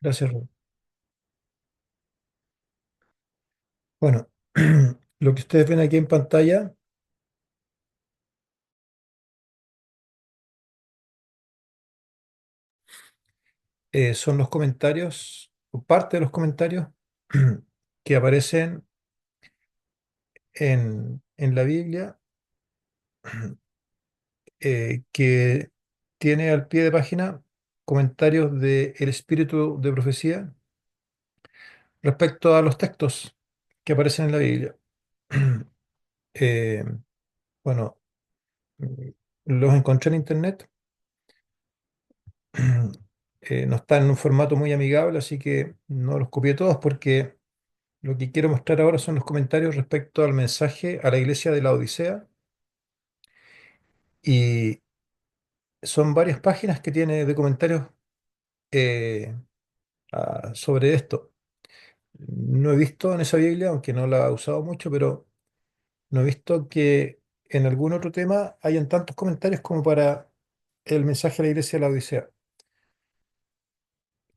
Gracias, Rubén. Bueno, lo que ustedes ven aquí en pantalla son los comentarios, o parte de los comentarios que aparecen en la Biblia, que tiene al pie de página comentarios del espíritu de profecía respecto a los textos que aparecen en la Biblia. Eh, bueno, mm, los encontré en internet. No están en un formato muy amigable, así que no los copié todos porque lo que quiero mostrar ahora son los comentarios respecto al mensaje a la iglesia de la Odisea, y son varias páginas que tiene de comentarios eh, sobre esto. No he visto en esa Biblia, aunque no la he usado mucho, pero no he visto que en algún otro tema hayan tantos comentarios como para el mensaje a la iglesia de la Odisea.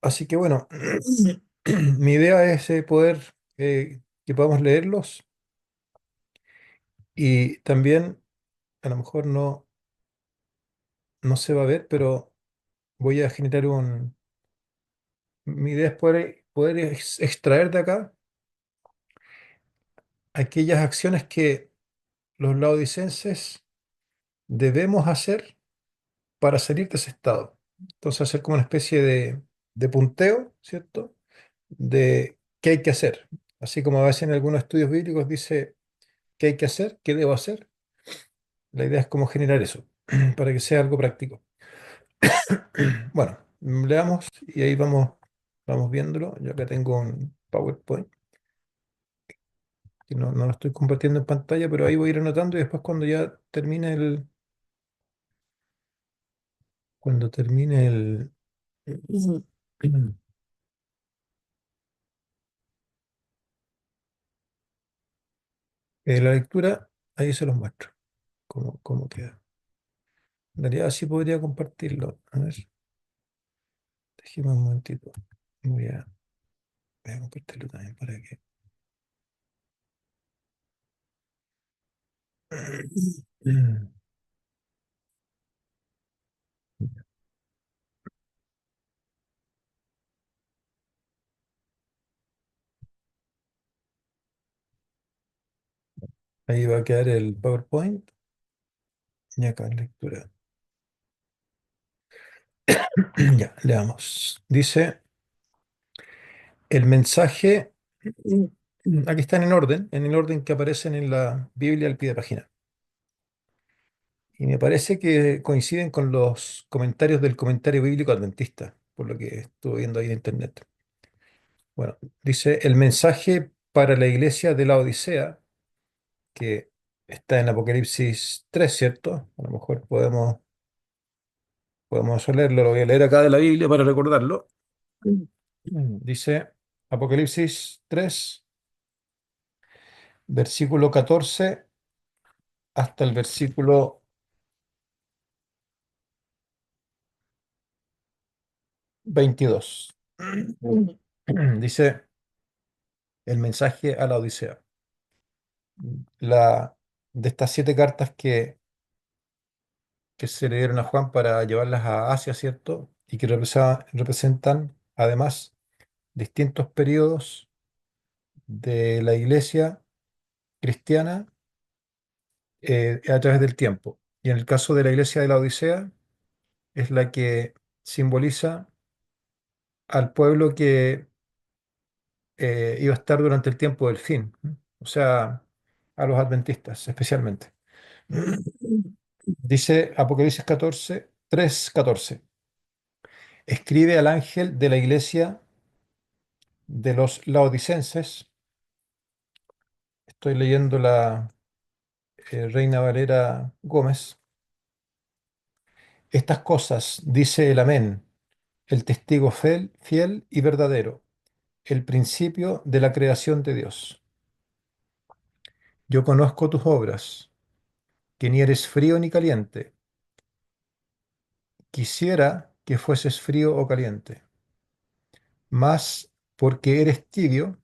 Así que bueno, mi idea es poder que podamos leerlos, y también a lo mejor no se va a ver, pero voy a generar mi idea es poder extraer de acá aquellas acciones que los laodicenses debemos hacer para salir de ese estado. Entonces hacer como una especie de punteo, ¿cierto? De qué hay que hacer. Así como a veces en algunos estudios bíblicos dice qué hay que hacer, qué debo hacer. La idea es cómo generar eso, para que sea algo práctico. Bueno, leamos y ahí vamos viéndolo. Yo acá tengo un PowerPoint que no lo estoy compartiendo en pantalla, pero ahí voy a ir anotando, y después cuando ya termine cuando termine la lectura, ahí se los muestro cómo queda. En realidad sí podría compartirlo. A ver, déjeme un momentito. Voy a, voy a compartirlo también para que... Ahí va a quedar el PowerPoint y acá en lectura. Ya, leamos. Dice, el mensaje, aquí están en el orden que aparecen en la Biblia al pie de página. Y me parece que coinciden con los comentarios del comentario bíblico adventista, por lo que estuve viendo ahí en internet. Bueno, dice, el mensaje para la iglesia de la Odisea, que está en Apocalipsis 3, ¿cierto? A lo mejor podemos leerlo, lo voy a leer acá de la Biblia para recordarlo. Dice Apocalipsis 3, versículo 14 hasta el versículo 22. Dice el mensaje a la Odisea. La, de estas 7 cartas que se le dieron a Juan para llevarlas a Asia, ¿cierto? Y que representan además distintos periodos de la iglesia cristiana a través del tiempo. Y en el caso de la iglesia de la Odisea, es la que simboliza al pueblo que iba a estar durante el tiempo del fin, ¿no? O sea, a los adventistas especialmente. Dice Apocalipsis 14, 3:14. Escribe al ángel de la iglesia de los laodicenses. Estoy leyendo la Reina Valera Gómez. Estas cosas dice el Amén, el testigo fiel y verdadero, el principio de la creación de Dios. Yo conozco tus obras, que ni eres frío ni caliente. Quisiera que fueses frío o caliente. mas porque eres tibio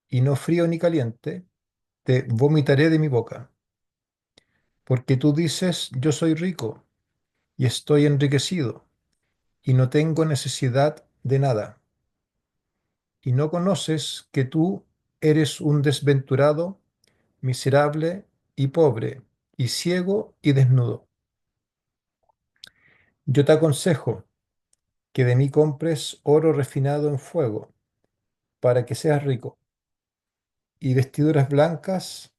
y no frío ni caliente, te vomitaré de mi boca. Porque tú dices, yo soy rico y estoy enriquecido y no tengo necesidad de nada, y no conoces que tú eres un desventurado, miserable y pobre, y ciego y desnudo. Yo te aconsejo que de mí compres oro refinado en fuego, para que seas rico, y vestiduras blancas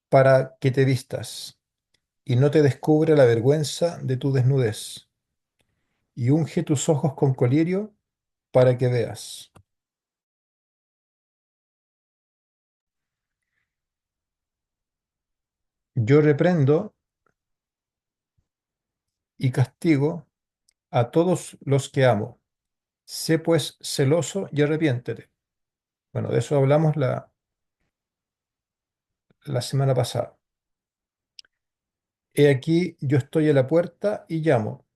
para que te vistas, y no te descubra la vergüenza de tu desnudez, y unge tus ojos con colirio para que veas. Yo reprendo y castigo a todos los que amo. Sé pues celoso y arrepiéntete. Bueno, de eso hablamos la semana pasada. He aquí, yo estoy a la puerta y llamo.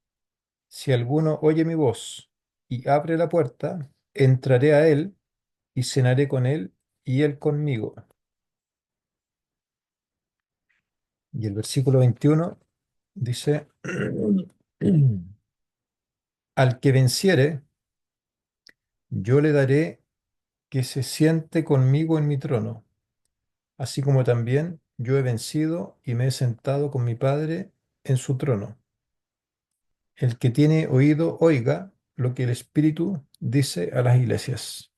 Si alguno oye mi voz y abre la puerta, entraré a él y cenaré con él y él conmigo. Y el versículo 21 dice, al que venciere, yo le daré que se siente conmigo en mi trono, así como también yo he vencido y me he sentado con mi Padre en su trono. El que tiene oído, oiga lo que el Espíritu dice a las iglesias.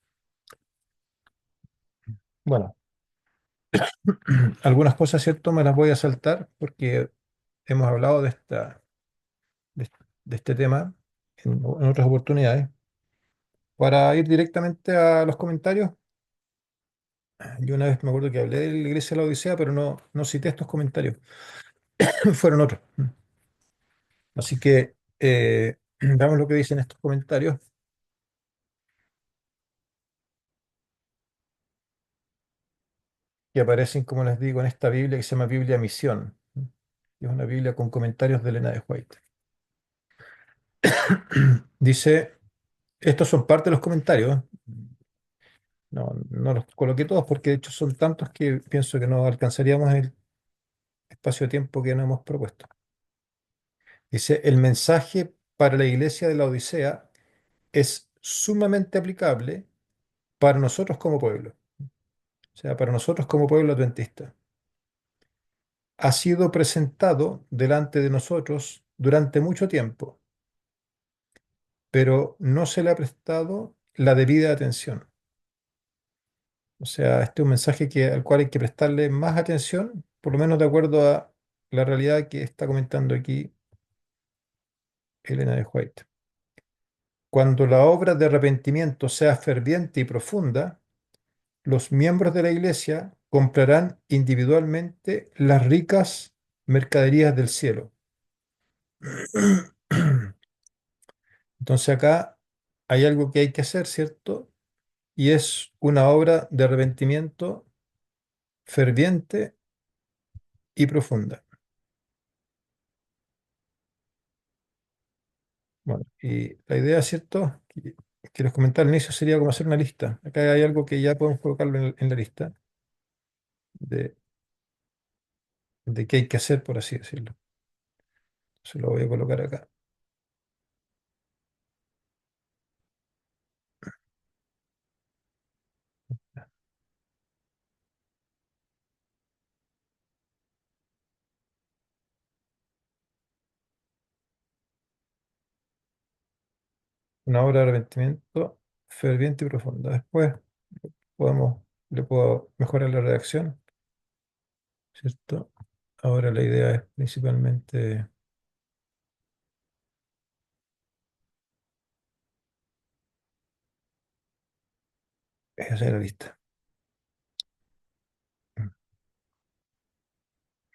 Bueno, algunas cosas, ¿cierto? Me las voy a saltar porque hemos hablado de, de este tema en otras oportunidades. Para ir directamente a los comentarios, yo una vez me acuerdo que hablé de la iglesia de la Odisea, pero no cité estos comentarios, fueron otros. Así que veamos lo que dicen estos comentarios, que aparecen, como les digo, en esta Biblia que se llama Biblia Misión. Es una Biblia con comentarios de Elena de White. Dice, estos son parte de los comentarios. No los coloqué todos porque de hecho son tantos que pienso que no alcanzaríamos el espacio-tiempo que nos hemos propuesto. Dice, el mensaje para la iglesia de la Odisea es sumamente aplicable para nosotros como pueblo, o sea, para nosotros como pueblo adventista. Ha sido presentado delante de nosotros durante mucho tiempo, pero no se le ha prestado la debida atención. O sea, este es un mensaje al cual hay que prestarle más atención, por lo menos de acuerdo a la realidad que está comentando aquí Elena de White. Cuando la obra de arrepentimiento sea ferviente y profunda, los miembros de la iglesia comprarán individualmente las ricas mercaderías del cielo. Entonces acá hay algo que hay que hacer, ¿cierto? Y es una obra de arrepentimiento ferviente y profunda. Bueno, y la idea, ¿cierto? Que les comentaba al inicio sería como hacer una lista. Acá hay algo que ya podemos colocarlo en la lista de, de qué hay que hacer, por así decirlo. Se lo voy a colocar acá. Una obra de arrepentimiento ferviente y profunda. Después le puedo mejorar la redacción, ¿cierto? Ahora la idea es principalmente es hacer la lista.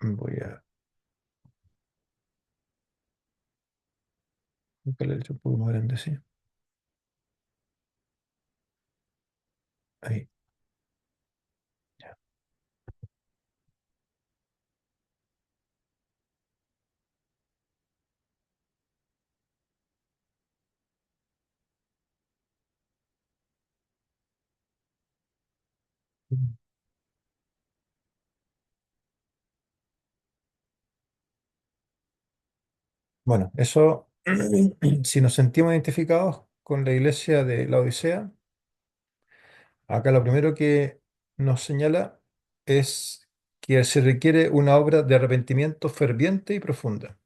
Voy a buscarle el letra un poco más grande, sí. Ahí, ya. Bueno, eso, si nos sentimos identificados con la iglesia de la Odisea, acá lo primero que nos señala es que se requiere una obra de arrepentimiento ferviente y profunda.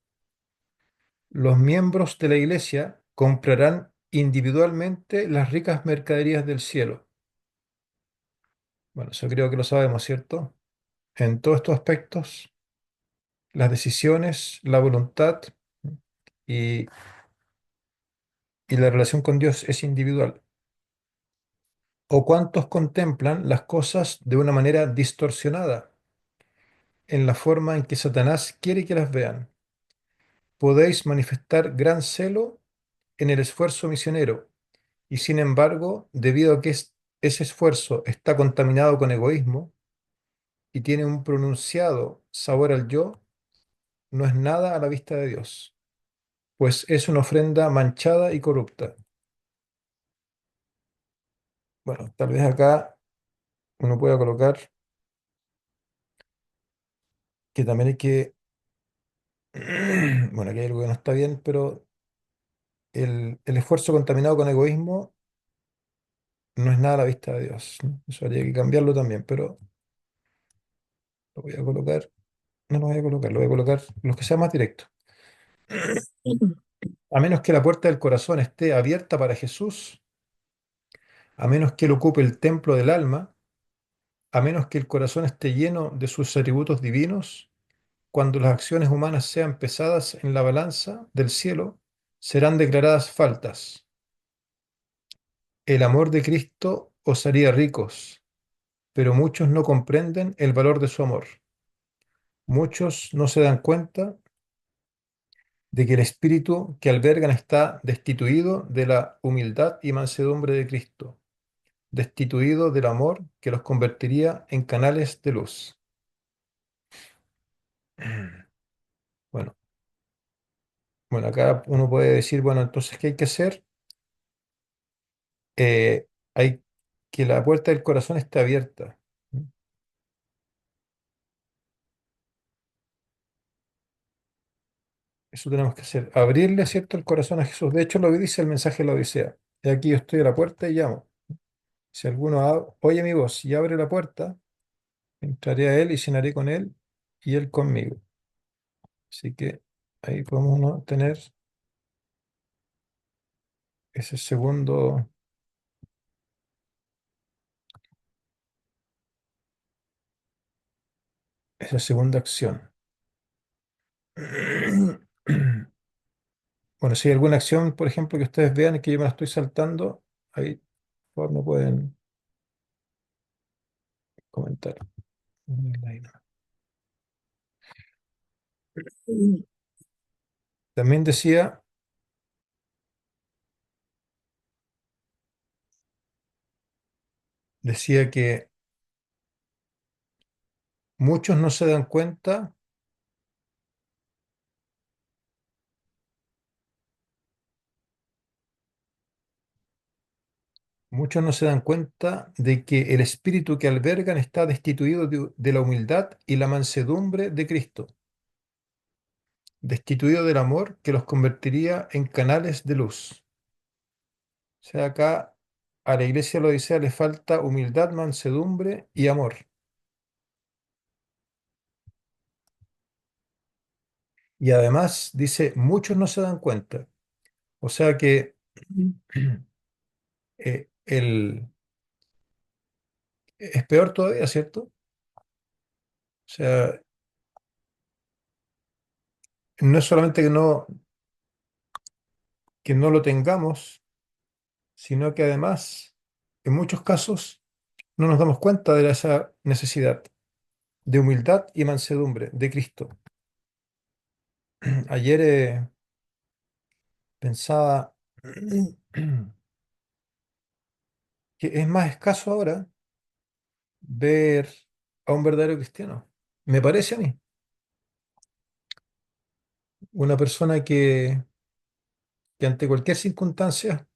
Los miembros de la iglesia comprarán individualmente las ricas mercaderías del cielo. Bueno, eso creo que lo sabemos, ¿cierto? En todos estos aspectos, las decisiones, la voluntad y, y la relación con Dios es individual. ¿O cuántos contemplan las cosas de una manera distorsionada, en la forma en que Satanás quiere que las vean? Podéis manifestar gran celo en el esfuerzo misionero, y sin embargo, debido a que ese esfuerzo está contaminado con egoísmo y tiene un pronunciado sabor al yo, no es nada a la vista de Dios, pues es una ofrenda manchada y corrupta. Bueno, tal vez acá uno pueda colocar que también hay que, bueno, aquí hay algo que no está bien, pero el esfuerzo contaminado con egoísmo no es nada a la vista de Dios, ¿no? Eso habría que cambiarlo también, pero lo voy a colocar, no lo voy a colocar, lo voy a colocar los que sea más directo. A menos que la puerta del corazón esté abierta para Jesús, a menos que él ocupe el templo del alma, a menos que el corazón esté lleno de sus atributos divinos, cuando las acciones humanas sean pesadas en la balanza del cielo, serán declaradas faltas. El amor de Cristo os haría ricos, pero muchos no comprenden el valor de su amor. Muchos no se dan cuenta de que el espíritu que albergan está destituido de la humildad y mansedumbre de Cristo, destituido del amor que los convertiría en canales de luz. Bueno, bueno, acá uno puede decir, bueno, entonces, ¿qué hay que hacer? Hay que la puerta del corazón esté abierta. Eso tenemos que hacer, abrirle, ¿cierto?, el corazón a Jesús. De hecho, lo que dice el mensaje de la Odisea. He aquí yo estoy a la puerta y llamo. Si alguno oye mi voz y abre la puerta, entraré a él y cenaré con él y él conmigo. Así que ahí podemos ¿no? tener ese segundo, esa segunda acción. Bueno, si hay alguna acción, por ejemplo, que ustedes vean que yo me la estoy saltando, ahí por favor, me pueden comentar. Ahí no. También decía que muchos no se dan cuenta, muchos no se dan cuenta de que el espíritu que albergan está destituido de la humildad y la mansedumbre de Cristo, destituido del amor que los convertiría en canales de luz. O sea, acá a la iglesia de la Odisea le falta humildad, mansedumbre y amor. Y además dice, muchos no se dan cuenta. O sea que el, es peor todavía, ¿cierto? O sea, no es solamente que no lo tengamos, sino que además, en muchos casos, no nos damos cuenta de esa necesidad de humildad y mansedumbre de Cristo. Ayer pensaba que es más escaso ahora ver a un verdadero cristiano. Me parece a mí, una persona que ante cualquier circunstancia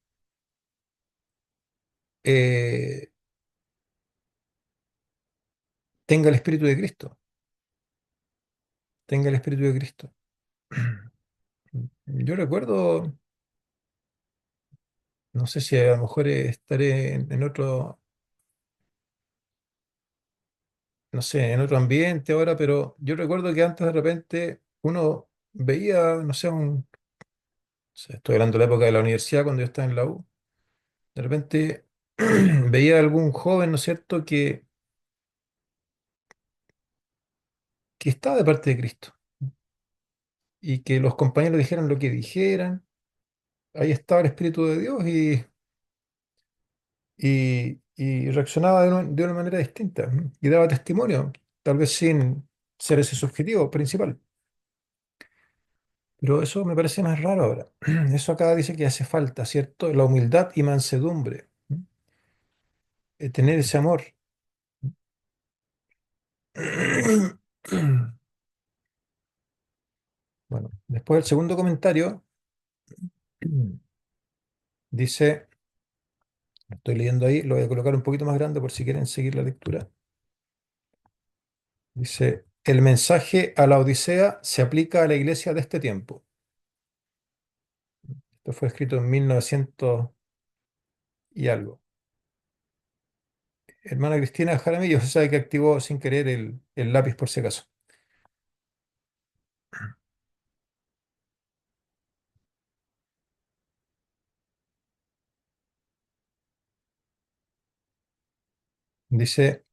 eh, tenga el Espíritu de Cristo, tenga el Espíritu de Cristo. Yo recuerdo, no sé si a lo mejor estaré en otro, no sé, en otro ambiente ahora, pero yo recuerdo que antes de repente uno veía, no sé, o sea, estoy hablando de la época de la universidad cuando yo estaba en la U, de repente veía algún joven, ¿no es cierto?, que estaba de parte de Cristo y que los compañeros dijeran lo que dijeran, ahí estaba el Espíritu de Dios y reaccionaba de una manera distinta, ¿no? Y daba testimonio, tal vez sin ser ese su objetivo principal. Pero eso me parece más raro ahora. Eso acá dice que hace falta, ¿cierto? La humildad y mansedumbre, ¿no? Tener ese amor. Bueno, después el segundo comentario dice, estoy leyendo ahí, lo voy a colocar un poquito más grande por si quieren seguir la lectura. Dice, el mensaje a la Odisea se aplica a la iglesia de este tiempo. Esto fue escrito en 1900 y algo. Hermana Cristina Jaramillo, se sabe que activó sin querer el lápiz por si acaso. Dice,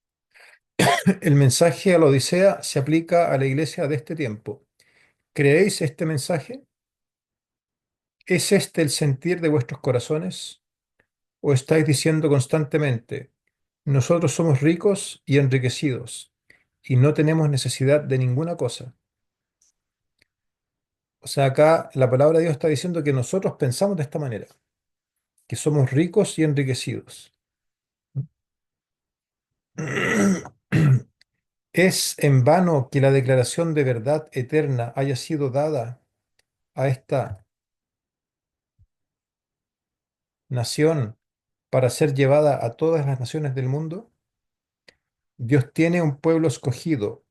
el mensaje a la Odisea se aplica a la iglesia de este tiempo. ¿Creéis este mensaje? ¿Es este el sentir de vuestros corazones? ¿O estáis diciendo constantemente, nosotros somos ricos y enriquecidos y no tenemos necesidad de ninguna cosa? O sea, acá la palabra de Dios está diciendo que nosotros pensamos de esta manera, que somos ricos y enriquecidos. ¿Es en vano que la declaración de verdad eterna haya sido dada a esta nación para ser llevada a todas las naciones del mundo? Dios tiene un pueblo escogido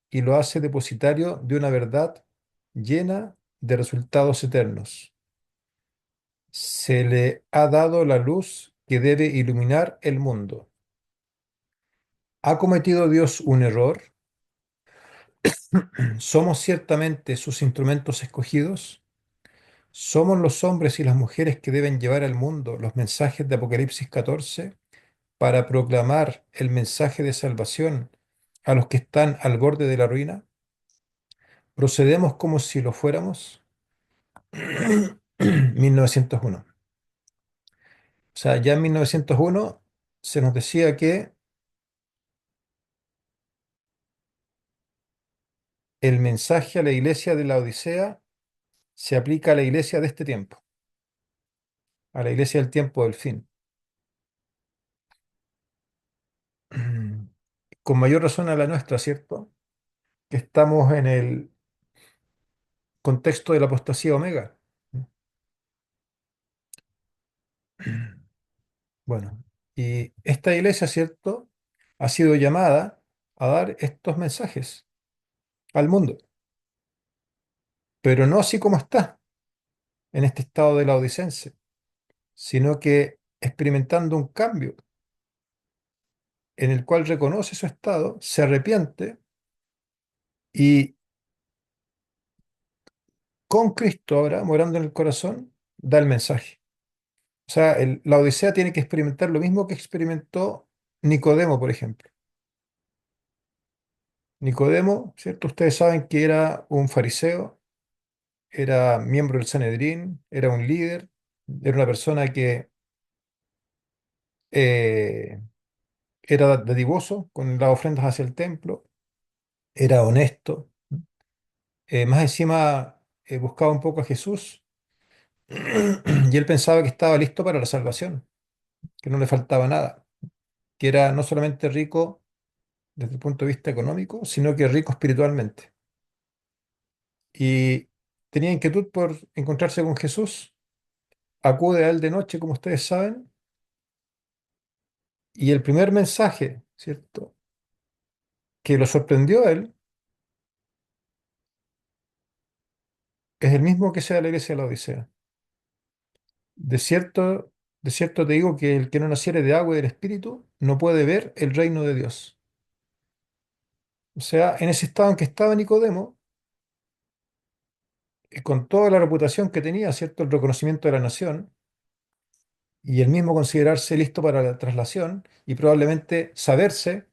y lo hace depositario de una verdad llena de resultados eternos. Se le ha dado la luz que debe iluminar el mundo. ¿Ha cometido Dios un error? ¿Somos ciertamente sus instrumentos escogidos? ¿Somos los hombres y las mujeres que deben llevar al mundo los mensajes de Apocalipsis 14 para proclamar el mensaje de salvación a los que están al borde de la ruina? ¿Procedemos como si lo fuéramos? 1901. O sea, ya en 1901 se nos decía que el mensaje a la iglesia de la Odisea se aplica a la iglesia de este tiempo, a la iglesia del tiempo del fin. Con mayor razón a la nuestra, ¿cierto? Que estamos en el contexto de la apostasía omega. Bueno, y esta iglesia, ¿cierto? Ha sido llamada a dar estos mensajes al mundo, pero no así como está, en este estado de la odicense, sino que experimentando un cambio en el cual reconoce su estado, se arrepiente y con Cristo ahora, morando en el corazón, da el mensaje. O sea, la Odisea tiene que experimentar lo mismo que experimentó Nicodemo, por ejemplo. Nicodemo, ¿cierto? Ustedes saben que era un fariseo, era miembro del Sanedrín, era un líder, era una persona que eh, era dadivoso con las ofrendas hacia el templo, era honesto, más encima buscaba un poco a Jesús y él pensaba que estaba listo para la salvación, que no le faltaba nada, que era no solamente rico desde el punto de vista económico, sino que rico espiritualmente. Y tenía inquietud por encontrarse con Jesús, acude a él de noche, como ustedes saben, y el primer mensaje, ¿cierto?, que lo sorprendió a él es el mismo que sea la iglesia de la Odisea. De cierto, de cierto te digo que el que no naciere de agua y del Espíritu no puede ver el reino de Dios. O sea, en ese estado en que estaba Nicodemo, con toda la reputación que tenía, ¿cierto? El reconocimiento de la nación y el mismo considerarse listo para la traslación y probablemente saberse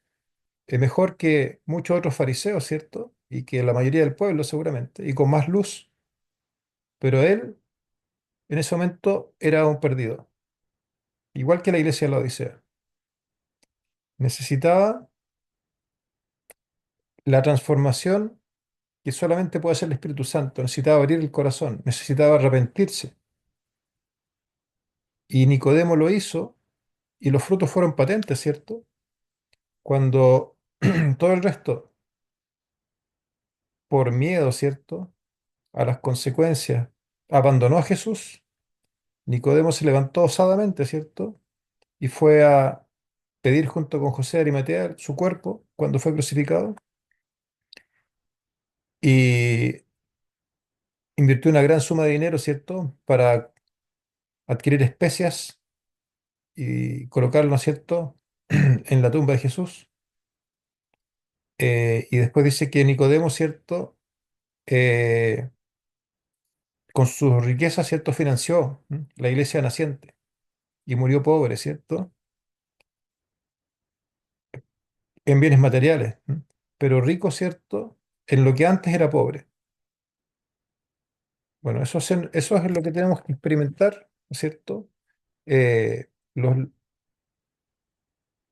mejor que muchos otros fariseos, ¿cierto? Y que la mayoría del pueblo seguramente, y con más luz, pero él en ese momento era un perdido, igual que la iglesia de la Odisea. Necesitaba la transformación que solamente puede hacer el Espíritu Santo, necesitaba abrir el corazón, necesitaba arrepentirse. Y Nicodemo lo hizo y los frutos fueron patentes, ¿cierto? Cuando todo el resto, por miedo, ¿cierto? A las consecuencias, abandonó a Jesús, Nicodemo se levantó osadamente, ¿cierto? Y fue a pedir junto con José de Arimatea su cuerpo cuando fue crucificado y invirtió una gran suma de dinero, ¿cierto? Para adquirir especias y colocarlo, ¿no es cierto?, en la tumba de Jesús. Y después dice que Nicodemo, ¿cierto?, Eh, con sus riquezas, ¿cierto?, financió la iglesia naciente y murió pobre, ¿cierto?, en bienes materiales, pero rico, ¿cierto?, en lo que antes era pobre. Bueno, eso es lo que tenemos que experimentar, ¿no es cierto? Eh, los,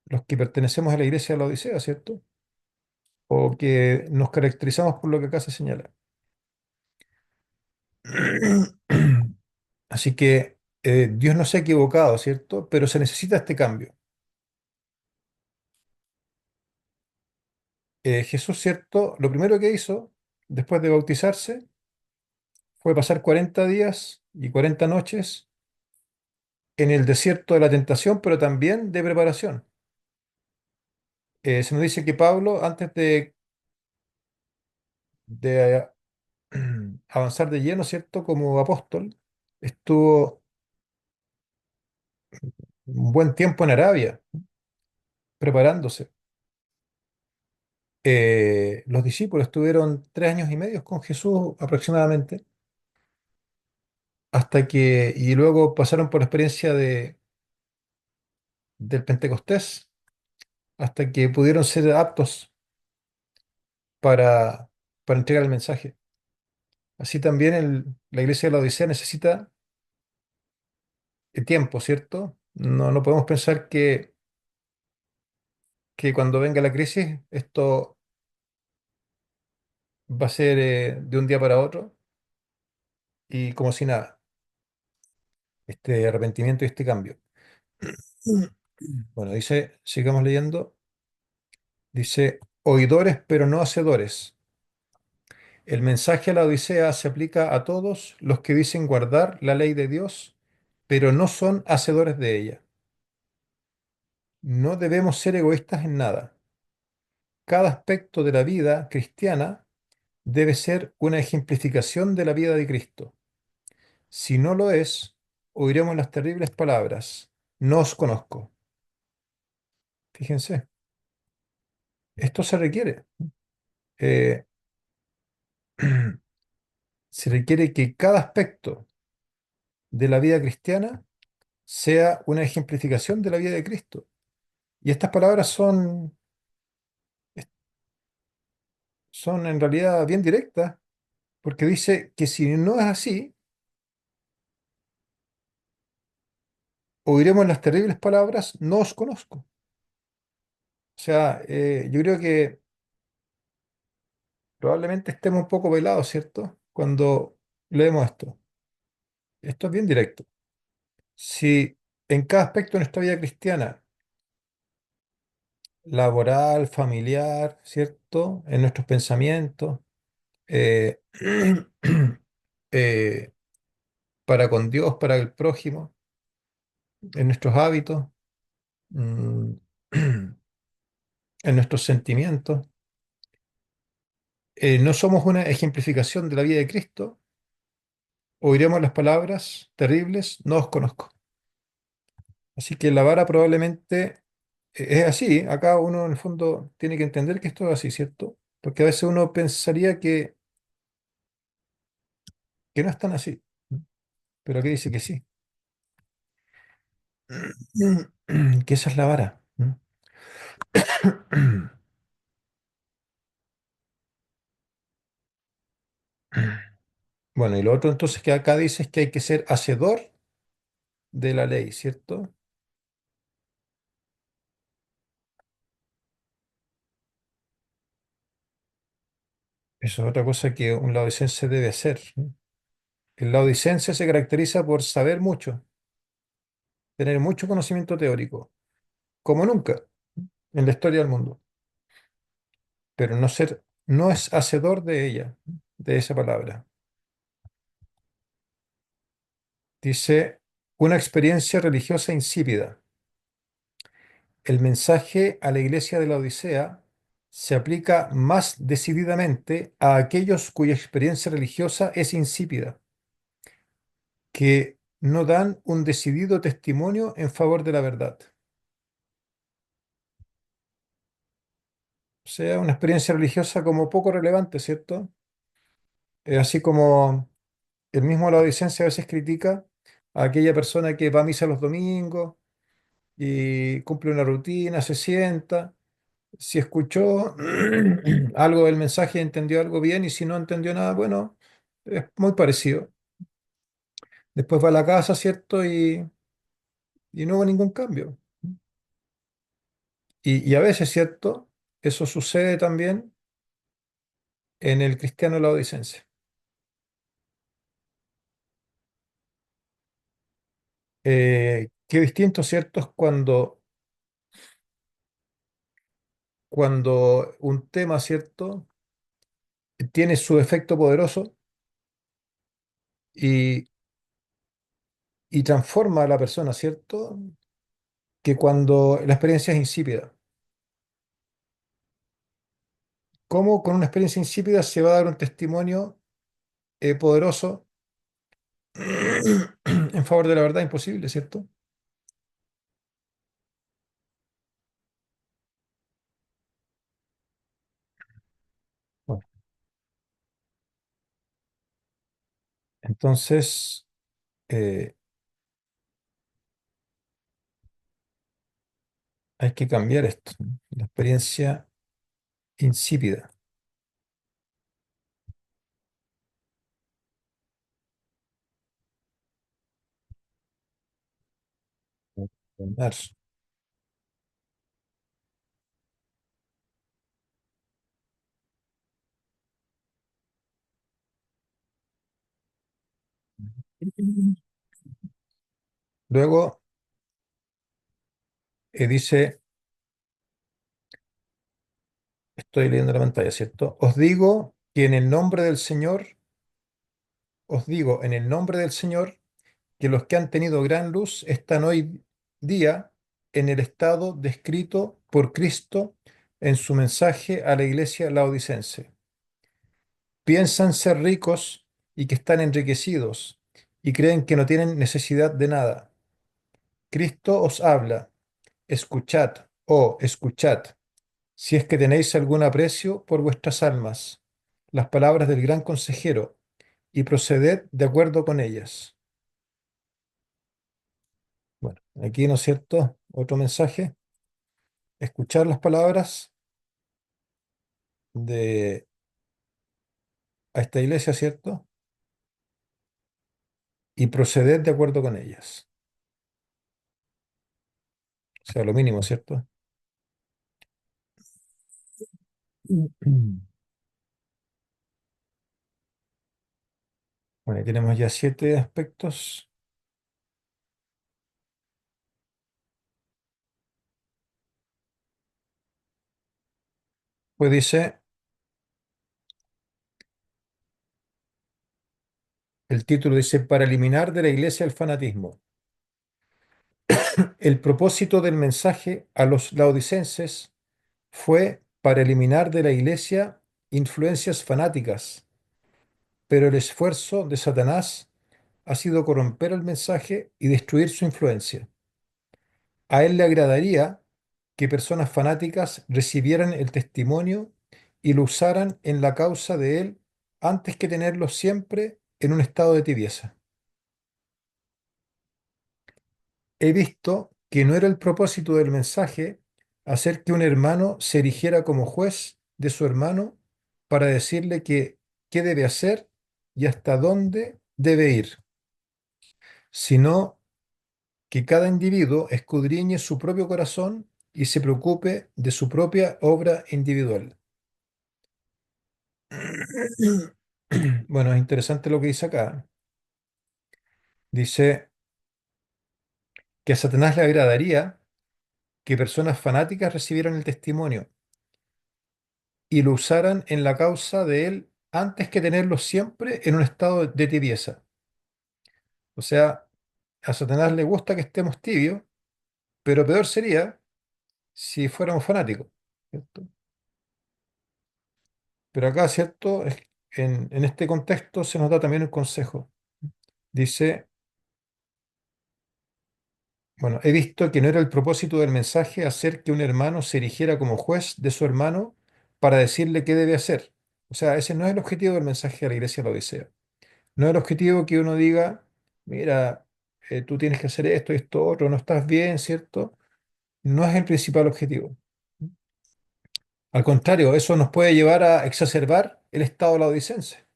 los que pertenecemos a la iglesia de la Odisea, ¿cierto? O que nos caracterizamos por lo que acá se señala. Así que Dios no se ha equivocado, ¿cierto? Pero se necesita este cambio. Jesús, ¿cierto? Lo primero que hizo después de bautizarse fue pasar 40 días y 40 noches en el desierto de la tentación, pero también de preparación. Se nos dice que Pablo, antes de avanzar de lleno, ¿cierto? Como apóstol, estuvo un buen tiempo en Arabia preparándose. Los discípulos estuvieron 3 años y medio con Jesús aproximadamente, hasta que, y luego pasaron por la experiencia del Pentecostés, hasta que pudieron ser aptos para, para entregar el mensaje. Así también la iglesia de la Odisea necesita tiempo, ¿cierto? No podemos pensar que cuando venga la crisis esto va a ser de un día para otro y como si nada, este arrepentimiento y este cambio. Bueno, dice, sigamos leyendo, dice, oidores pero no hacedores. El mensaje a la Odisea se aplica a todos los que dicen guardar la ley de Dios, pero no son hacedores de ella. No debemos ser egoístas en nada. Cada aspecto de la vida cristiana debe ser una ejemplificación de la vida de Cristo. Si no lo es, oiremos las terribles palabras, no os conozco. Fíjense, esto se requiere. Eh, se requiere que cada aspecto de la vida cristiana sea una ejemplificación de la vida de Cristo. Y estas palabras son en realidad bien directas, porque dice que si no es así, oiremos las terribles palabras, no os conozco. O sea, yo creo que probablemente estemos un poco velados, ¿cierto? Cuando leemos esto. Esto es bien directo. Si en cada aspecto de nuestra vida cristiana, laboral, familiar, ¿cierto? En nuestros pensamientos, eh, eh, para con Dios, para el prójimo, en nuestros hábitos, mm, en nuestros sentimientos, no somos una ejemplificación de la vida de Cristo, oiremos las palabras terribles, no os conozco. Así que la vara probablemente es así. Acá uno en el fondo tiene que entender que esto es así, ¿cierto? Porque a veces uno pensaría que no es tan así, pero aquí dice que sí. Que esa es la vara. Bueno, y lo otro entonces que acá dice es que hay que ser hacedor de la ley, ¿cierto? Eso es otra cosa que un laodicense debe hacer, ¿no? El laodicense se caracteriza por saber mucho, tener mucho conocimiento teórico, como nunca en la historia del mundo, pero no es hacedor de ella, de esa palabra. Dice, una experiencia religiosa insípida. El mensaje a la iglesia de la Odisea se aplica más decididamente a aquellos cuya experiencia religiosa es insípida, que no dan un decidido testimonio en favor de la verdad. O sea, una experiencia religiosa como poco relevante, ¿cierto? Así como el mismo Laodicense a veces critica a aquella persona que va a misa los domingos y cumple una rutina, se sienta. Si escuchó algo del mensaje, entendió algo bien, y si no entendió nada, bueno, es muy parecido. Después va a la casa, ¿cierto? Y no hubo ningún cambio. Y a veces, ¿cierto? Eso sucede también en el cristiano laodicense. Qué distinto, ¿cierto? Es cuando un tema, ¿cierto? Tiene su efecto poderoso y, y transforma a la persona, ¿cierto? Que cuando la experiencia es insípida. ¿Cómo con una experiencia insípida se va a dar un testimonio poderoso en favor de la verdad? Imposible, ¿cierto? Bueno, entonces eh, hay que cambiar esto, ¿no? La experiencia insípida. Cambiar. Luego dice, estoy leyendo la pantalla, ¿cierto? Os digo que en el nombre del Señor, os digo en el nombre del Señor, que los que han tenido gran luz están hoy día en el estado descrito por Cristo en su mensaje a la iglesia laodicense. Piensan ser ricos y que están enriquecidos y creen que no tienen necesidad de nada. Cristo os habla, escuchad, oh, escuchad, si es que tenéis algún aprecio por vuestras almas, las palabras del gran consejero, y proceded de acuerdo con ellas. Bueno, aquí, ¿no es cierto? Otro mensaje, escuchar las palabras de a esta iglesia, ¿cierto? Y proceded de acuerdo con ellas. O sea, lo mínimo, ¿cierto? Bueno, ahí tenemos ya 7 aspectos. Pues dice, el título dice, para eliminar de la iglesia el fanatismo. El propósito del mensaje a los laodicenses fue para eliminar de la iglesia influencias fanáticas, pero el esfuerzo de Satanás ha sido corromper el mensaje y destruir su influencia. A él le agradaría que personas fanáticas recibieran el testimonio y lo usaran en la causa de él antes que tenerlo siempre en un estado de tibieza. He visto que no era el propósito del mensaje hacer que un hermano se erigiera como juez de su hermano para decirle qué debe hacer y hasta dónde debe ir, sino que cada individuo escudriñe su propio corazón y se preocupe de su propia obra individual. Bueno, es interesante lo que dice acá. Dice que a Satanás le agradaría que personas fanáticas recibieran el testimonio y lo usaran en la causa de él antes que tenerlo siempre en un estado de tibieza. O sea, a Satanás le gusta que estemos tibios, pero peor sería si fuéramos fanáticos, ¿cierto? Pero acá, ¿cierto? En este contexto se nos da también un consejo. Dice, bueno, he visto que no era el propósito del mensaje hacer que un hermano se erigiera como juez de su hermano para decirle qué debe hacer. O sea, ese no es el objetivo del mensaje a la iglesia de la Odisea. No es el objetivo que uno diga, mira, tú tienes que hacer esto y esto otro, no estás bien, ¿cierto? No es el principal objetivo. Al contrario, eso nos puede llevar a exacerbar el estado laodicense.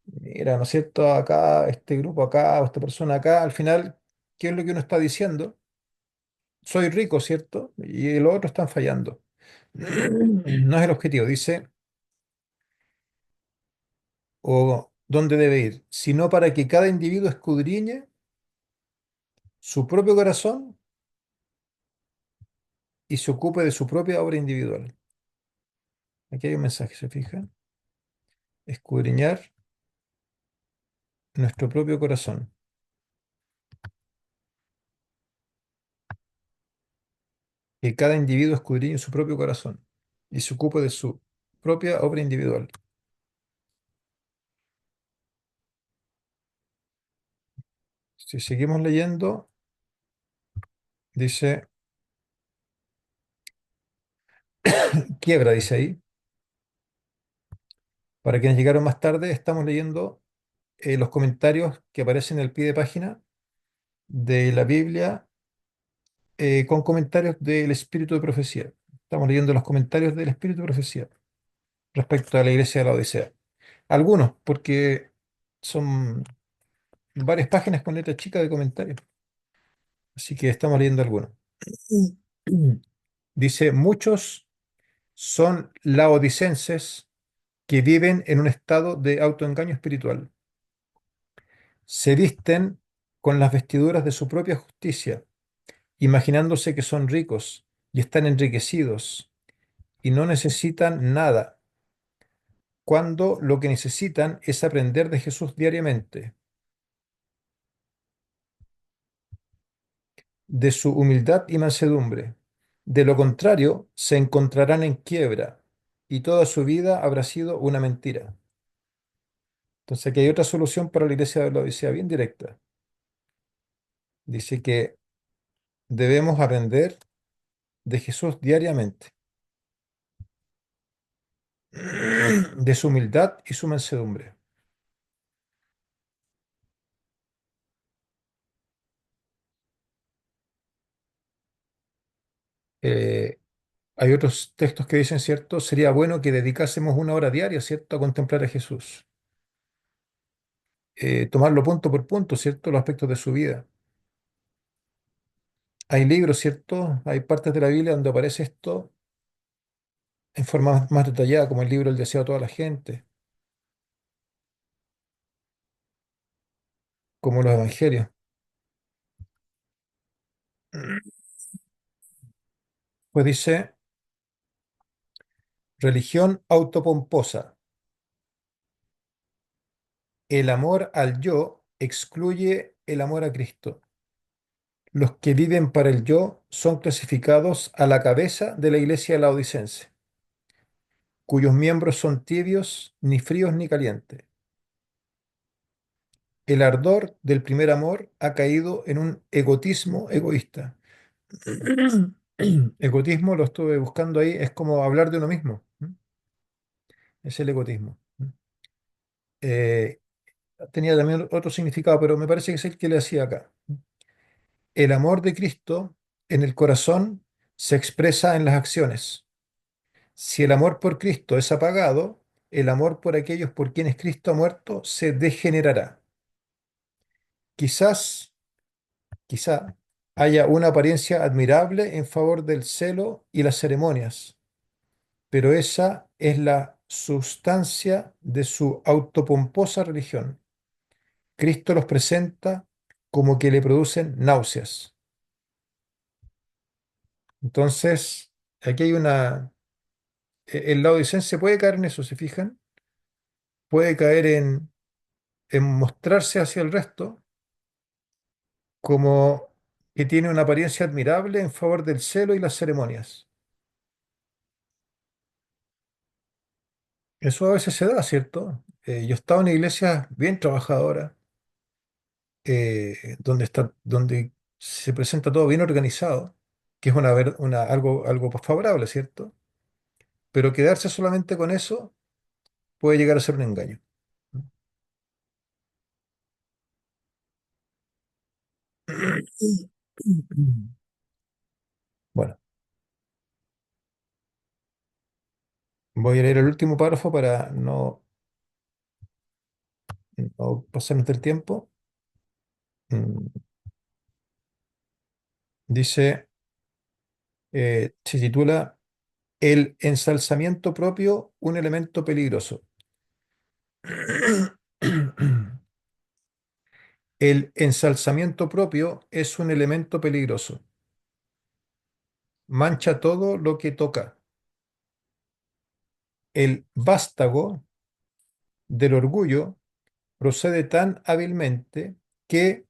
Mira, ¿no es cierto? Acá, este grupo acá, o esta persona acá, al final, ¿qué es lo que uno está diciendo? Soy rico, ¿cierto? Y los otros están fallando. No es el objetivo, dice, o dónde debe ir, sino para que cada individuo escudriñe su propio corazón y se ocupe de su propia obra individual. Aquí hay un mensaje, ¿se fija? Escudriñar nuestro propio corazón. Que cada individuo escudriñe su propio corazón y se ocupe de su propia obra individual. Si seguimos leyendo, dice, quiebra, dice ahí. Para quienes llegaron más tarde, estamos leyendo los comentarios que aparecen en el pie de página de la Biblia con comentarios del Espíritu de Profecía. Estamos leyendo los comentarios del Espíritu de Profecía respecto a la iglesia de la Odisea. Algunos, porque son varias páginas con letra chica de comentarios. Así que estamos leyendo algunos. Dice, muchos son laodicenses que viven en un estado de autoengaño espiritual. Se visten con las vestiduras de su propia justicia, imaginándose que son ricos y están enriquecidos y no necesitan nada, cuando lo que necesitan es aprender de Jesús diariamente, de su humildad y mansedumbre. De lo contrario, se encontrarán en quiebra y toda su vida habrá sido una mentira. Entonces aquí hay otra solución para la iglesia de la Odisea bien directa. Dice que debemos aprender de Jesús diariamente, de su humildad y su mansedumbre. Eh, Hay otros textos que dicen, ¿cierto? Sería bueno que dedicásemos una hora diaria, ¿cierto?, a contemplar a Jesús. Tomarlo punto por punto, ¿cierto?, los aspectos de su vida. Hay libros, ¿cierto? Hay partes de la Biblia donde aparece esto en forma más detallada, como el libro El deseo de toda la gente, como los evangelios. Pues dice, religión autopomposa. El amor al yo excluye el amor a Cristo. Los que viven para el yo son clasificados a la cabeza de la iglesia laodicense, cuyos miembros son tibios, ni fríos ni calientes. El ardor del primer amor ha caído en un egotismo egoísta. Egotismo, lo estuve buscando ahí, es como hablar de uno mismo. Es el egotismo. Eh, Tenía también otro significado, pero me parece que es el que le hacía acá. El amor de Cristo en el corazón se expresa en las acciones. Si el amor por Cristo es apagado, el amor por aquellos por quienes Cristo ha muerto se degenerará. Quizás, quizá haya una apariencia admirable en favor del celo y las ceremonias, pero esa es la sustancia de su autopomposa religión. Cristo los presenta como que le producen náuseas. Entonces, aquí hay el laodicense puede caer en eso, ¿se fijan? Puede caer en mostrarse hacia el resto como que tiene una apariencia admirable en favor del celo y las ceremonias. Eso a veces se da, ¿cierto? Yo he estado en iglesias bien trabajadoras, donde se presenta todo bien organizado, que es algo favorable, ¿cierto? Pero quedarse solamente con eso puede llegar a ser un engaño. Bueno, voy a leer el último párrafo para no pasarnos del tiempo. Mm, Dice, se titula El ensalzamiento propio, un elemento peligroso. El ensalzamiento propio es un elemento peligroso. Mancha todo lo que toca. El vástago del orgullo procede tan hábilmente que,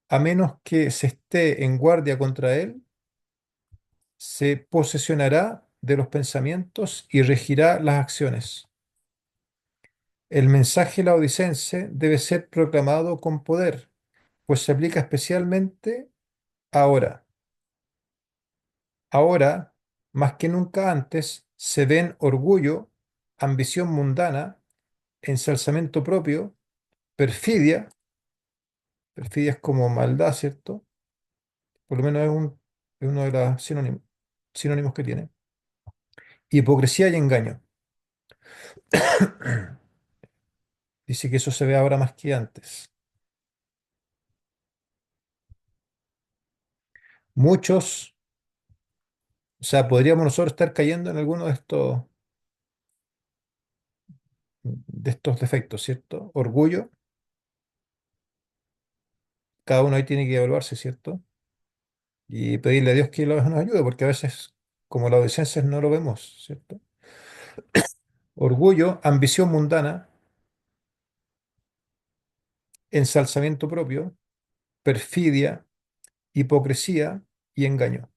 a menos que se esté en guardia contra él, se posesionará de los pensamientos y regirá las acciones. El mensaje laodicense debe ser proclamado con poder, pues se aplica especialmente ahora. Ahora, más que nunca antes, se ven orgullo, ambición mundana, ensalzamiento propio, perfidia, perfidia es como maldad, ¿cierto? Por lo menos es uno de los sinónimos que tiene. Hipocresía y engaño. Dice que eso se ve ahora más que antes. Muchos, o sea, podríamos nosotros estar cayendo en alguno de estos defectos, ¿cierto? Orgullo, cada uno ahí tiene que evaluarse, ¿cierto? Y pedirle a Dios que nos ayude, porque a veces, como la adolescencia, no lo vemos, ¿cierto? Orgullo, ambición mundana, ensalzamiento propio, perfidia, hipocresía y engaño.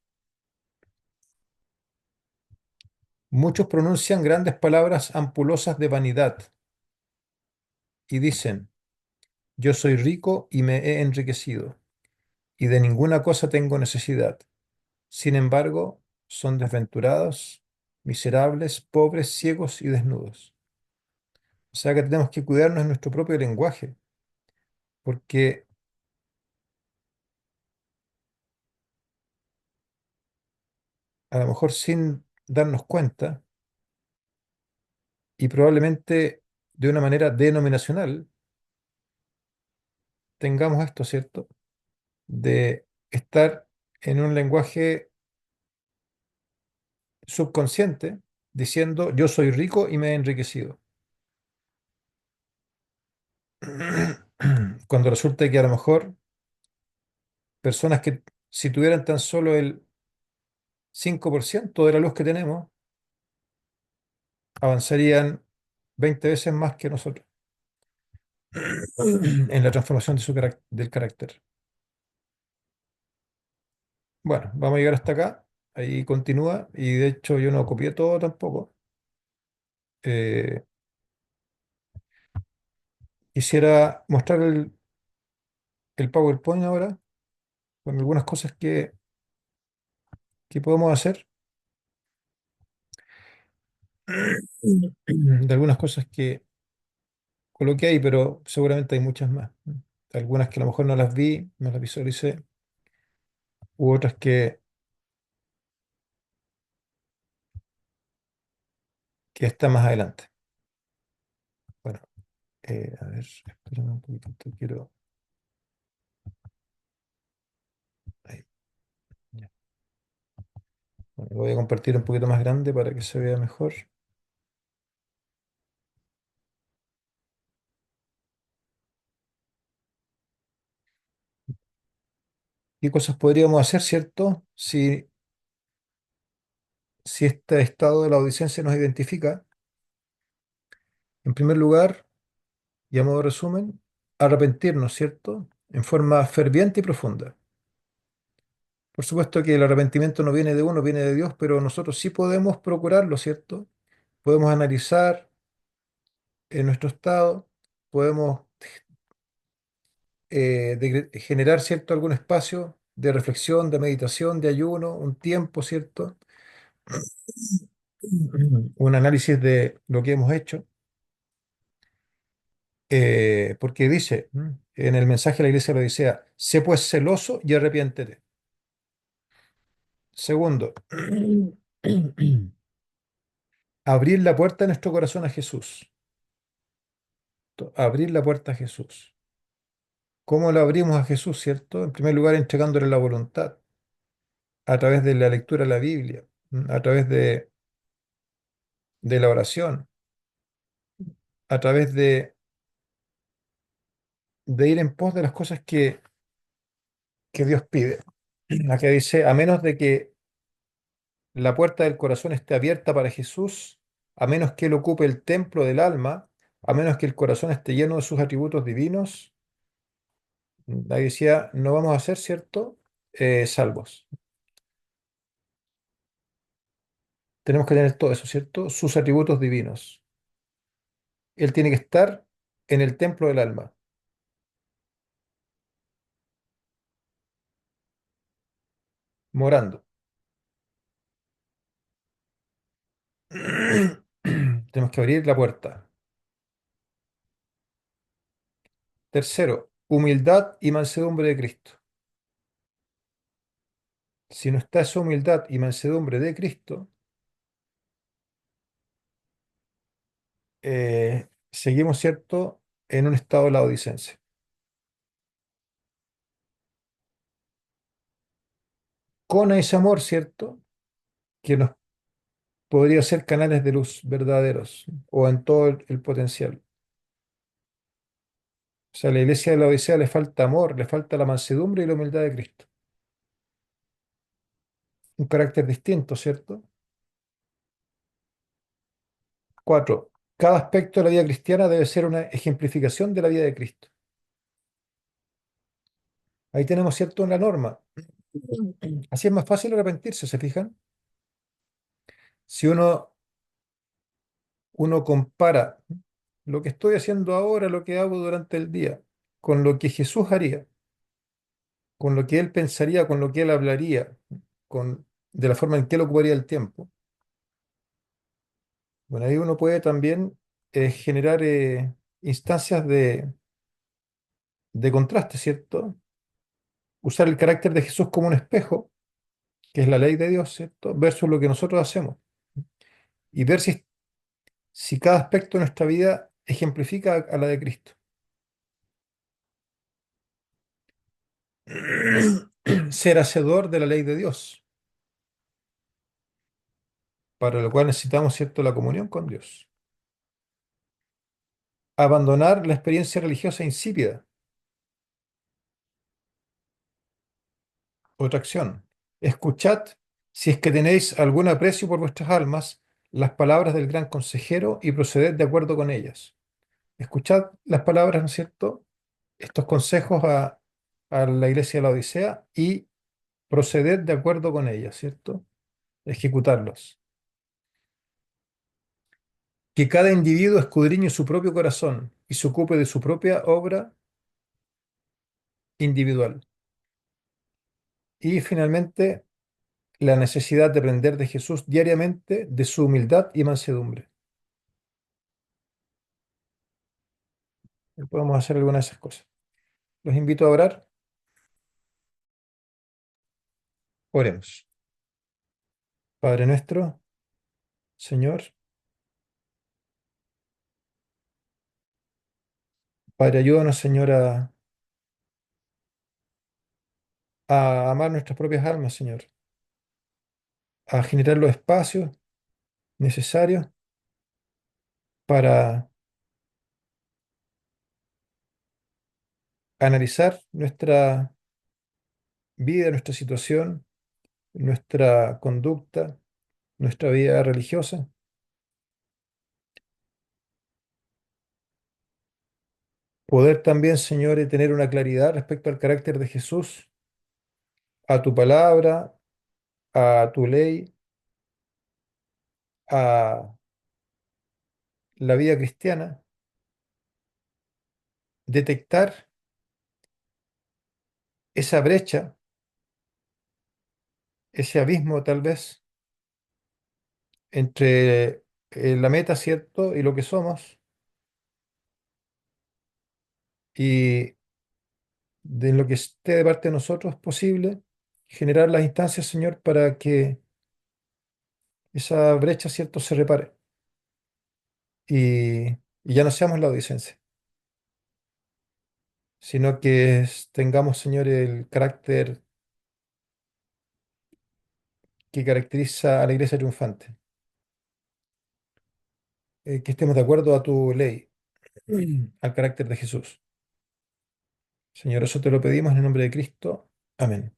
Muchos pronuncian grandes palabras ampulosas de vanidad y dicen, yo soy rico y me he enriquecido, y de ninguna cosa tengo necesidad. Sin embargo, son desventurados, miserables, pobres, ciegos y desnudos. O sea que tenemos que cuidarnos en nuestro propio lenguaje, porque a lo mejor sin darnos cuenta, y probablemente de una manera denominacional, tengamos esto, ¿cierto? De estar en un lenguaje subconsciente diciendo yo soy rico y me he enriquecido. Cuando resulta que a lo mejor personas que si tuvieran tan solo el 5% de la luz que tenemos, avanzarían 20 veces más que nosotros en la transformación del carácter. Bueno, vamos a llegar hasta acá. Ahí continúa. Y de hecho yo no copié todo tampoco. Eh, Quisiera mostrar el PowerPoint ahora con algunas cosas que podemos hacer, de algunas cosas que coloqué ahí, pero seguramente hay muchas más. Algunas que a lo mejor no las vi, no las visualicé, u otras que están más adelante. Bueno, a ver, espérame un poquito, quiero... ahí, ya. Bueno, lo voy a compartir un poquito más grande para que se vea mejor. ¿Qué cosas podríamos hacer, cierto? Si este estado de la audiencia nos identifica. En primer lugar, y a modo de resumen, arrepentirnos, ¿cierto? En forma ferviente y profunda. Por supuesto que el arrepentimiento no viene de uno, viene de Dios, pero nosotros sí podemos procurarlo, ¿cierto? Podemos analizar nuestro estado, podemos generar, ¿cierto?, algún espacio de reflexión, de meditación, de ayuno, un tiempo, ¿cierto? Un análisis de lo que hemos hecho, porque dice en el mensaje de la iglesia de la Odisea, sé pues celoso y arrepiéntete. Segundo, abrir la puerta de nuestro corazón a Jesús. Abrir la puerta a Jesús. ¿Cómo lo abrimos a Jesús, cierto? En primer lugar, entregándole la voluntad a través de la lectura de la Biblia, a través de la oración, a través de ir en pos de las cosas que Dios pide. Aquí dice, a menos de que la puerta del corazón esté abierta para Jesús, a menos que Él ocupe el templo del alma, a menos que el corazón esté lleno de sus atributos divinos, ahí decía, no vamos a ser, ¿cierto? Salvos. Tenemos que tener todo eso, ¿cierto? Sus atributos divinos. Él tiene que estar en el templo del alma, morando. Tenemos que abrir la puerta. Tercero, humildad y mansedumbre de Cristo. Si no está esa humildad y mansedumbre de Cristo, seguimos, ¿cierto?, en un estado de la laodicense. Con ese amor, ¿cierto?, que nos podría ser canales de luz verdaderos o en todo el potencial. O sea, a la iglesia de la Odisea le falta amor, le falta la mansedumbre y la humildad de Cristo. Un carácter distinto, ¿cierto? Cuatro, cada aspecto de la vida cristiana debe ser una ejemplificación de la vida de Cristo. Ahí tenemos, ¿cierto?, la norma. Así es más fácil arrepentirse, ¿se fijan? Si uno compara lo que estoy haciendo ahora, lo que hago durante el día, con lo que Jesús haría, con lo que Él pensaría, con lo que Él hablaría, de la forma en que Él ocuparía el tiempo. Bueno, ahí uno puede también generar instancias de contraste, ¿cierto? Usar el carácter de Jesús como un espejo, que es la ley de Dios, ¿cierto? Versus lo que nosotros hacemos. Y ver si cada aspecto de nuestra vida ejemplifica a la de Cristo. Ser hacedor de la ley de Dios, para lo cual necesitamos, ¿cierto?, la comunión con Dios. Abandonar la experiencia religiosa insípida, otra acción. Escuchad, si es que tenéis algún aprecio por vuestras almas, las palabras del gran consejero y proceded de acuerdo con ellas. Escuchad las palabras, ¿no es cierto?, estos consejos a la iglesia de la Odisea y proceded de acuerdo con ellas, ¿cierto? Ejecutarlos. Que cada individuo escudriñe su propio corazón y se ocupe de su propia obra individual. Y finalmente, la necesidad de aprender de Jesús diariamente, de su humildad y mansedumbre. Podemos hacer alguna de esas cosas. Los invito a orar. Oremos. Padre nuestro, Señor, Padre, ayúdanos, Señor, a amar nuestras propias almas, Señor, a generar los espacios necesarios para analizar nuestra vida, nuestra situación, nuestra conducta, nuestra vida religiosa. Poder también, Señor, tener una claridad respecto al carácter de Jesús, a tu palabra, a tu ley, a la vida cristiana, detectar esa brecha, ese abismo tal vez entre la meta, ¿cierto? Y lo que somos, y de lo que esté de parte de nosotros posible, generar las instancias, Señor, para que esa brecha, ¿cierto?, se repare y, y ya no seamos la odicense, sino que tengamos, Señor, el carácter que caracteriza a la iglesia triunfante, que estemos de acuerdo a tu ley, al carácter de Jesús. Señor, eso te lo pedimos en el nombre de Cristo. Amén.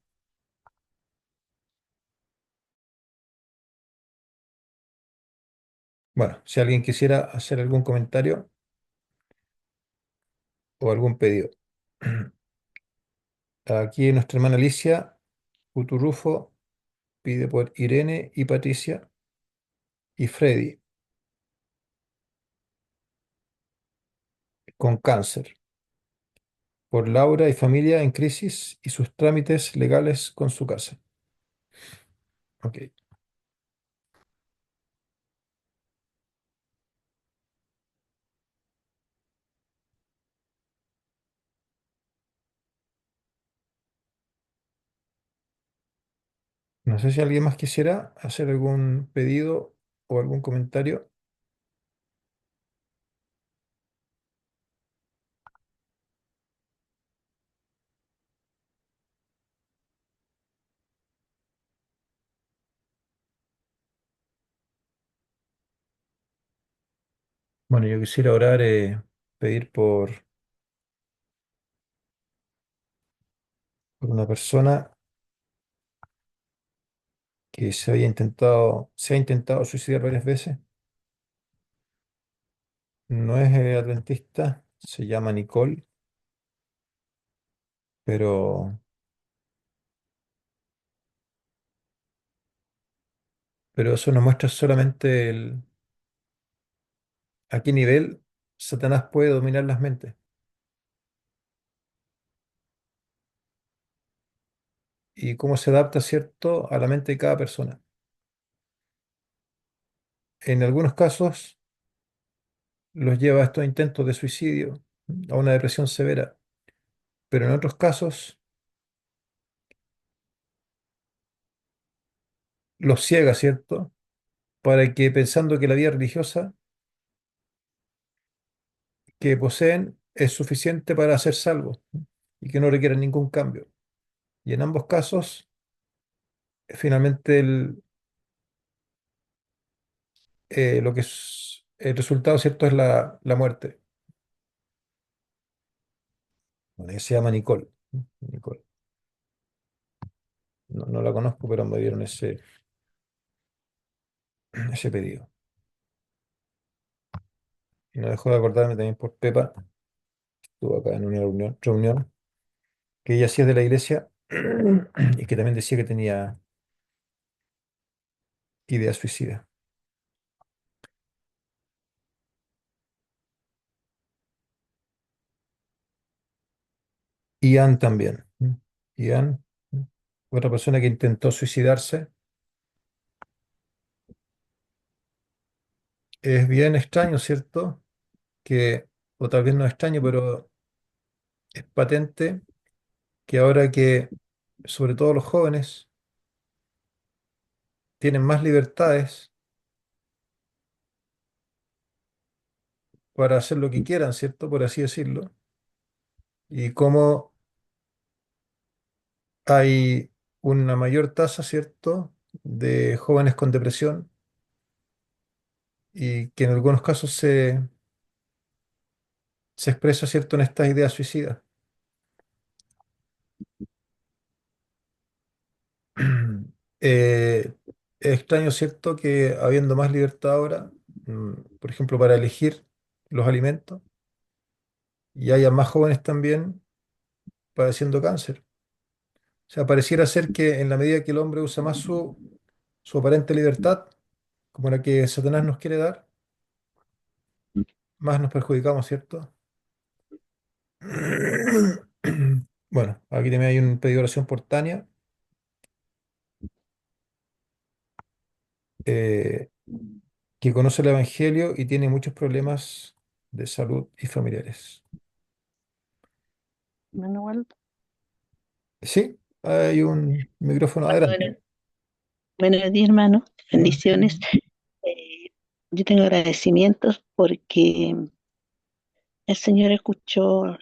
Bueno, si alguien quisiera hacer algún comentario o algún pedido. Aquí nuestra hermana Alicia Uturrufo pide por Irene y Patricia y Freddy con cáncer, por Laura y familia en crisis y sus trámites legales con su casa. Ok. No sé si alguien más quisiera hacer algún pedido o algún comentario. Bueno, yo quisiera orar, pedir por una persona que se ha intentado suicidar varias veces. No es adventista, se llama Nicole, pero, pero eso nos muestra solamente a qué nivel Satanás puede dominar las mentes y cómo se adapta, ¿cierto?, a la mente de cada persona. En algunos casos los lleva a estos intentos de suicidio, a una depresión severa, pero en otros casos los ciega, ¿cierto?, para que pensando que la vida religiosa que poseen es suficiente para ser salvos y que no requieren ningún cambio. Y en ambos casos, finalmente lo que es el resultado, ¿cierto?, es la muerte. Bueno, ella se llama Nicole. Nicole. No, no la conozco, pero me dieron ese pedido. Y no dejo de acordarme también por Pepa, estuvo acá en una reunión, que ella sí es de la iglesia y que también decía que tenía ideas suicidas. Ian también. Ian, otra persona que intentó suicidarse. Es bien extraño, ¿cierto? Que, o tal vez no es extraño, pero es patente que ahora que, sobre todo los jóvenes, tienen más libertades para hacer lo que quieran, ¿cierto? Por así decirlo. Y cómo hay una mayor tasa, ¿cierto?, de jóvenes con depresión y que en algunos casos se expresa, ¿cierto?, en estas ideas suicidas. Eh, es extraño, ¿cierto?, que habiendo más libertad ahora, por ejemplo, para elegir los alimentos, y haya más jóvenes también padeciendo cáncer. O sea, pareciera ser que en la medida que el hombre usa más su aparente libertad, como la que Satanás nos quiere dar, más nos perjudicamos, ¿cierto? Bueno, aquí también hay un pedido de oración por Tania, eh, que conoce el Evangelio y tiene muchos problemas de salud y familiares. Manuel, Sí, hay un micrófono adelante. Manuel, buenos días, hermano. Bueno, Bendiciones. Eh, yo tengo agradecimientos porque el Señor escuchó